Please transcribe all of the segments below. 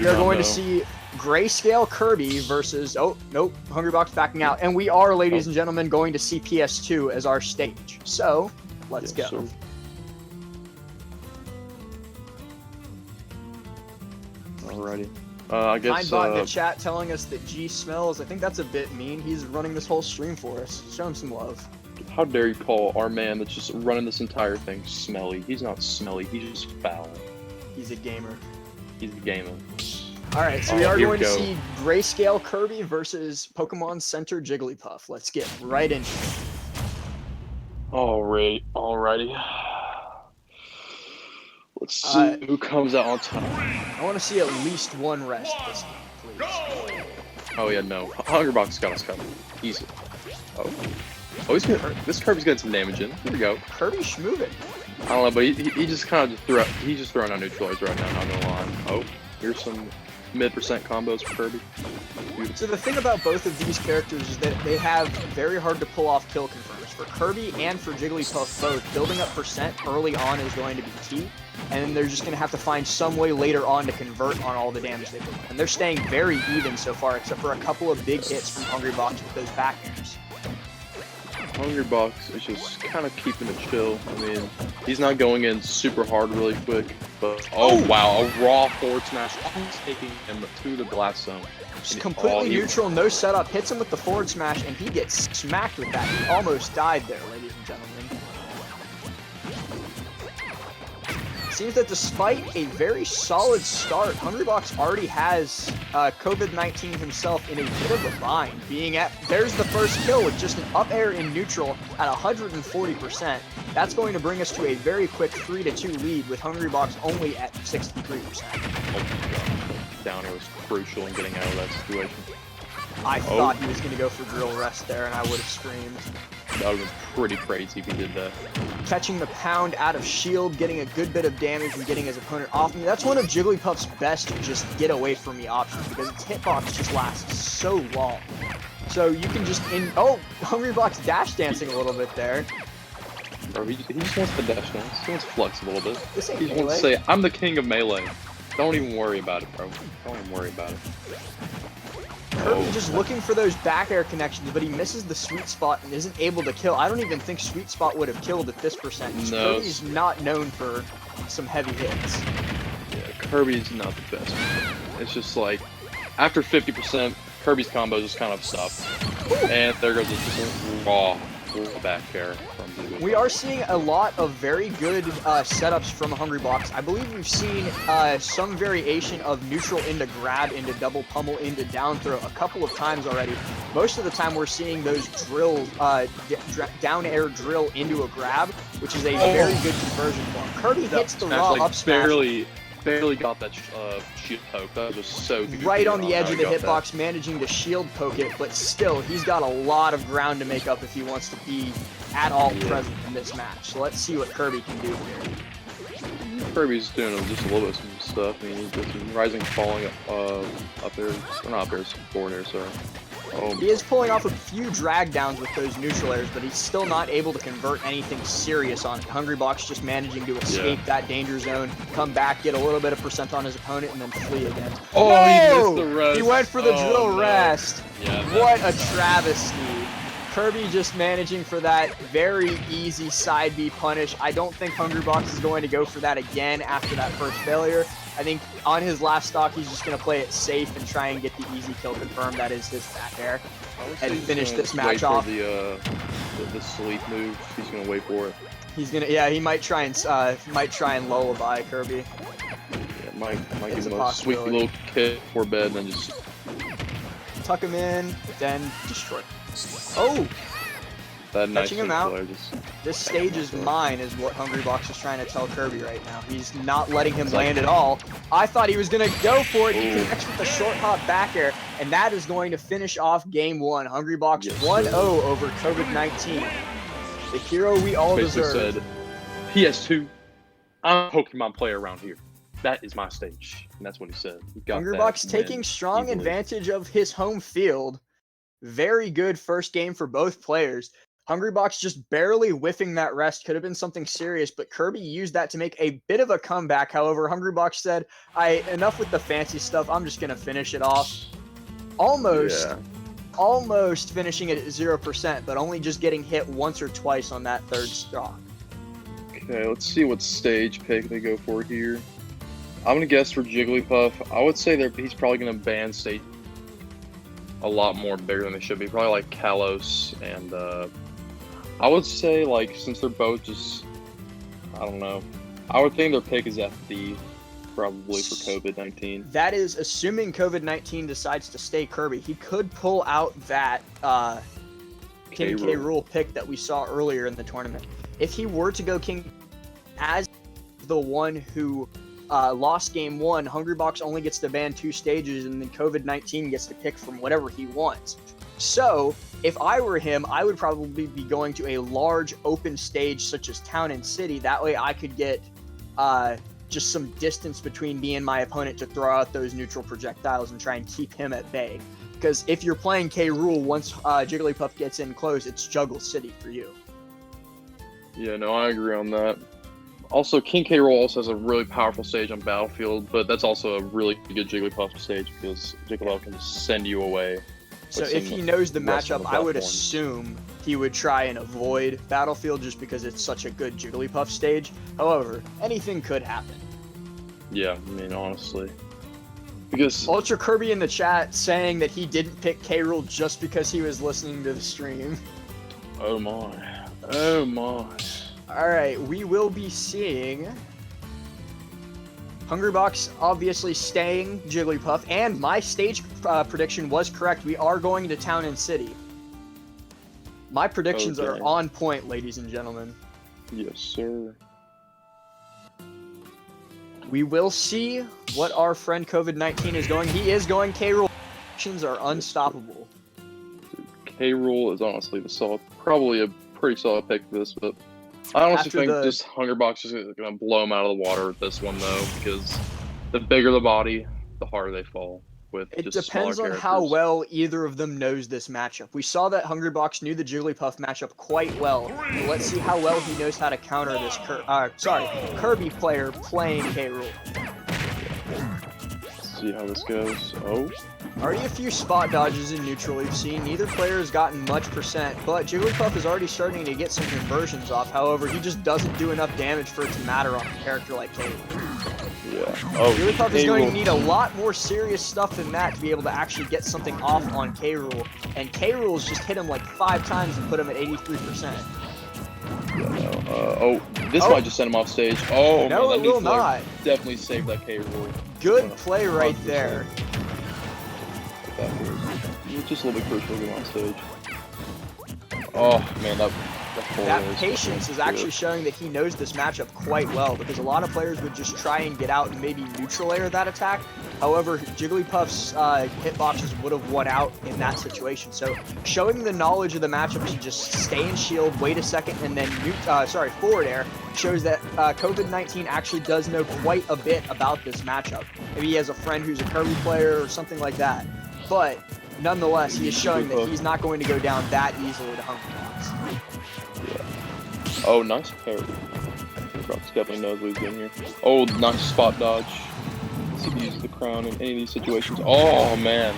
are going to see Grayscale Kirby versus, oh, nope, Hungrybox backing out. And we are, ladies and gentlemen, going to see PS2 as our stage. So, let's go. Sir. Alrighty. I guess. Mindbot in the chat telling us that G smells. I think that's a bit mean. He's running this whole stream for us. Show him some love. How dare you call our man that's just running this entire thing smelly? He's not smelly. He's just foul. He's a gamer. He's a gamer. Alright, so we are going to see Grayscale Kirby versus Pokemon Center Jigglypuff. Let's get right into it. Alrighty. Let's see who comes out on top. I want to see at least one rest this game, please. Oh yeah, no. Hungrybox got us covered. Easy. Oh, he's gonna. This Kirby's got some damage in. Here we go. Kirby's moving. I don't know, but he just kind of threw. He's just throwing out neutralizer right now. Not gonna lie. Oh, here's some mid% combos for Kirby. Beautiful. So the thing about both of these characters is that they have very hard to pull off kill confirms. For Kirby and for Jigglypuff both, building up percent early on is going to be key. And they're just going to have to find some way later on to convert on all the damage they put. And they're staying very even so far, except for a couple of big hits from Hungrybox with those back airs. Hungrybox is just kind of keeping it chill. I mean, he's not going in super hard really quick, but oh wow, a raw forward smash. He's taking him to the glass zone. Just completely neutral, no setup, hits him with the forward smash, and he gets smacked with that. He almost died there, ladies and gentlemen. Seems that despite a very solid start, Hungrybox already has COVID-19 himself in a bit of a bind, being at, there's the first kill with just an up air in neutral at 140%. That's going to bring us to a very quick 3-2 lead with Hungrybox only at 63%. Oh, down air was crucial in getting out of that situation. I thought he was going to go for drill rest there, and I would have screamed. That would have been pretty crazy if he did that. Catching the pound out of shield, getting a good bit of damage and getting his opponent off me. That's one of Jigglypuff's best just get away from me options because its hitbox just lasts so long. So you can just Hungrybox dash dancing a little bit there. Bro, he just wants to dash dance. He wants to flex a little bit. This ain't he melee. wants to say, I'm the king of melee. Don't even worry about it, bro. Don't even worry about it. Kirby just looking for those back air connections, but he misses the sweet spot and isn't able to kill. I don't even think sweet spot would have killed at this percentage. No. Kirby's not known for some heavy hits. Yeah, Kirby's not the best. It's just like, after 50%, Kirby's combos just kind of stop. And there goes just a raw back air from Blue. We are seeing a lot of very good setups from Hungrybox. I believe we've seen some variation of neutral into grab, into double pummel, into down throw a couple of times already. Most of the time we're seeing those drill, down air drill into a grab, which is a very good conversion form. Kirby hits the raw up smash. Barely got that shield poke. That was just so good. Right on the edge of the hitbox, managing to shield poke it, but still, he's got a lot of ground to make up if he wants to be at all present in this match. So let's see what Kirby can do here. Kirby's doing just a little bit of some stuff. I mean, he's got some rising, falling up there. Or not up there, forward air, sorry. He is pulling off a few drag downs with those neutral airs, but he's still not able to convert anything serious on it. Hungrybox just managing to escape that danger zone, come back, get a little bit of percent on his opponent, and then flee again. Oh, no! He missed the rest. He went for the drill rest. Yeah, what a travesty. Kirby just managing for that very easy side B punish. I don't think Hungrybox is going to go for that again after that first failure. I think on his last stock, he's just going to play it safe and try and get the easy kill confirmed. That is his back air. And finish this match off. The sleep move. He's going to wait for it. He's going to, yeah, he might try and lullaby Kirby. Yeah, might give him a sweet little kick for bed and then just tuck him in, then destroy. Oh! Catching him out. This stage is mine is what Hungrybox is trying to tell Kirby right now. He's not letting him land at all. I thought he was going to go for it. He connects with the short hop back air, and that is going to finish off game one. Hungrybox 1-0 over COVID-19. The hero we all deserve. Said, PS2, I'm a Pokemon player around here. That is my stage. And that's what he said. Hungrybox taking strong advantage of his home field. Very good first game for both players. Hungrybox just barely whiffing that rest could have been something serious, but Kirby used that to make a bit of a comeback. However, Hungrybox said, enough with the fancy stuff. I'm just going to finish it off. Almost finishing it at 0%, but only just getting hit once or twice on that third stock. Okay, let's see what stage pick they go for here. I'm going to guess for Jigglypuff, I would say he's probably going to ban stage a lot more bigger than they should be. Probably like Kalos and I would say, like, since they're both just, I don't know, I would think their pick is FD, probably for COVID-19. That is assuming COVID-19 decides to stay Kirby. He could pull out that King K. Rool pick that we saw earlier in the tournament. If he were to go King as the one who lost game 1, Hungrybox only gets to ban 2 stages, and then COVID-19 gets to pick from whatever he wants. So, if I were him, I would probably be going to a large open stage such as Town and City. That way I could get just some distance between me and my opponent to throw out those neutral projectiles and try and keep him at bay. Because if you're playing K. Rool, once Jigglypuff gets in close, it's Juggle City for you. Yeah, no, I agree on that. Also, King K. Rool also has a really powerful stage on Battlefield, but that's also a really good Jigglypuff stage because Jigglypuff can just send you away. So if he knows the matchup, I would assume he would try and avoid Battlefield just because it's such a good Jigglypuff stage. However, anything could happen. Yeah, I mean, honestly. Because Ultra Kirby in the chat saying that he didn't pick K. Rool just because he was listening to the stream. Oh my. Oh my. Alright, we will be seeing Hungrybox obviously staying Jigglypuff, and my stage prediction was correct. We are going to Town and City. My predictions are on point, ladies and gentlemen. Yes, sir. We will see what our friend COVID-19 is going. He is going K. Rool. Predictions are unstoppable. K. Rool is honestly probably a pretty solid pick for this, but I honestly think just Hungrybox is going to blow him out of the water with this one, though, because the bigger the body, the harder they fall. It depends on how well either of them knows this matchup. We saw that Hungrybox knew the Jigglypuff matchup quite well. Let's see how well he knows how to counter this Kirby player playing K. Rool. Let's see how this goes. Oh. Already a few spot dodges in neutral we've seen. Neither player has gotten much percent, but Jigglypuff is already starting to get some conversions off. However, he just doesn't do enough damage for it to matter on a character like K. Yeah. Oh, Jigglypuff is going to need a lot more serious stuff than that to be able to actually get something off on K. Rool. And K. Rool's just hit him like 5 times and put him at 83%. Yeah, no. This might just send him off stage. Oh, no, man, it will not. Definitely save that K. Rool. Good play right there. It's just a little bit crucial to get on stage. Oh, man, that patience is actually showing that he knows this matchup quite well, because a lot of players would just try and get out and maybe neutral air that attack. However, Jigglypuff's hitboxes would have won out in that situation. So showing the knowledge of the matchup to just stay in shield, wait a second, and then forward air shows that COVID-19 actually does know quite a bit about this matchup. Maybe he has a friend who's a Kirby player or something like that. But nonetheless, he is showing that he's not going to go down that easily to Hungrybox. Yeah. Oh, nice parry. Hungrybox definitely knows what he's doing here. Oh, nice spot dodge. Let's see if he uses the crown in any of these situations. Oh, man.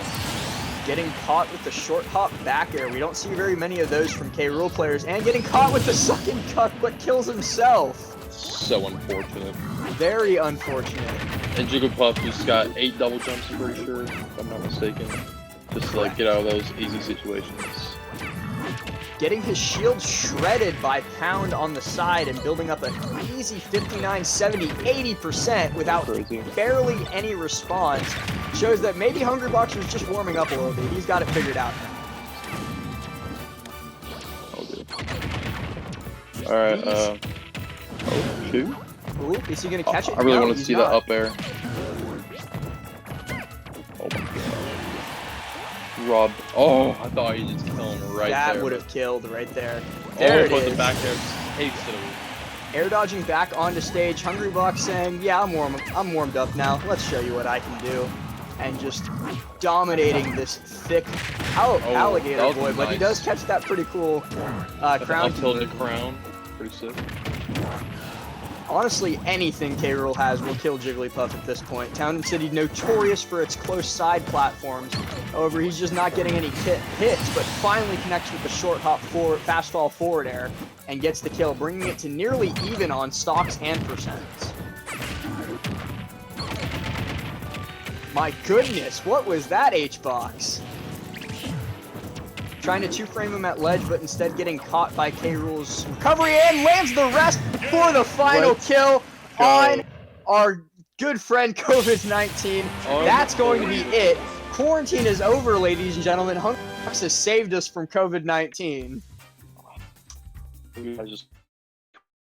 Getting caught with the short hop back air. We don't see very many of those from K. Rool players. And getting caught with the sucking cuck, but kills himself. So unfortunate. Very unfortunate. And Jigglypuff just got 8 double jumps, I'm pretty sure, if I'm not mistaken. Just to like get out of those easy situations. Getting his shield shredded by Pound on the side and building up an easy 59, 70, 80% without barely any response shows that maybe Hungrybox was just warming up a little bit. He's got it figured out now. Alright, oh, shoot. Ooh, is he going to catch it? I really want to see that up air. Oh my god. Rob. Oh, I thought he just killed him right there. That would have killed right there. There it is. The back there. Tasted him. Air dodging back onto stage. Hungrybox saying, yeah, I'm warmed up now. Let's show you what I can do. and just dominating this thick alligator boy. But he does catch that pretty cool crown. Tilted crown. Pretty sick. Honestly, anything K-Rool has will kill Jigglypuff at this point. Town and City notorious for its close side platforms. However, he's just not getting any hits, but finally connects with the short hop forward, fast fall forward air and gets the kill, bringing it to nearly even on stocks and percents. My goodness, what was that H-Box? Trying to two-frame him at ledge, but instead getting caught by K-Rool's recovery and lands the rest for the final kill on our good friend COVID-19. That's going to be it. Quarantine is over, ladies and gentlemen. Hungrybox has saved us from COVID-19. I just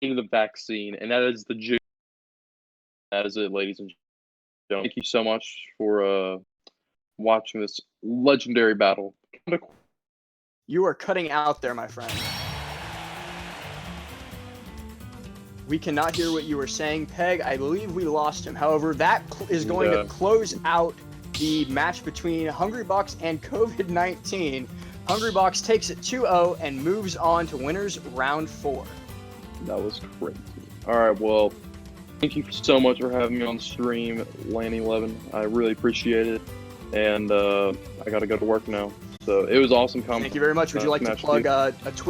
needed the vaccine, and that is the jig. That is it, ladies and gentlemen. Thank you so much for watching this legendary battle. You are cutting out there, my friend. We cannot hear what you were saying, Peg. I believe we lost him. However, that is going to close out the match between Hungrybox and COVID-19. Hungrybox takes it 2-0 and moves on to winners round 4. That was crazy. All right, well, thank you so much for having me on the stream, Lanny11. I really appreciate it. And I got to go to work now. So it was awesome. Thank you very much. Would you like to plug a Twitter?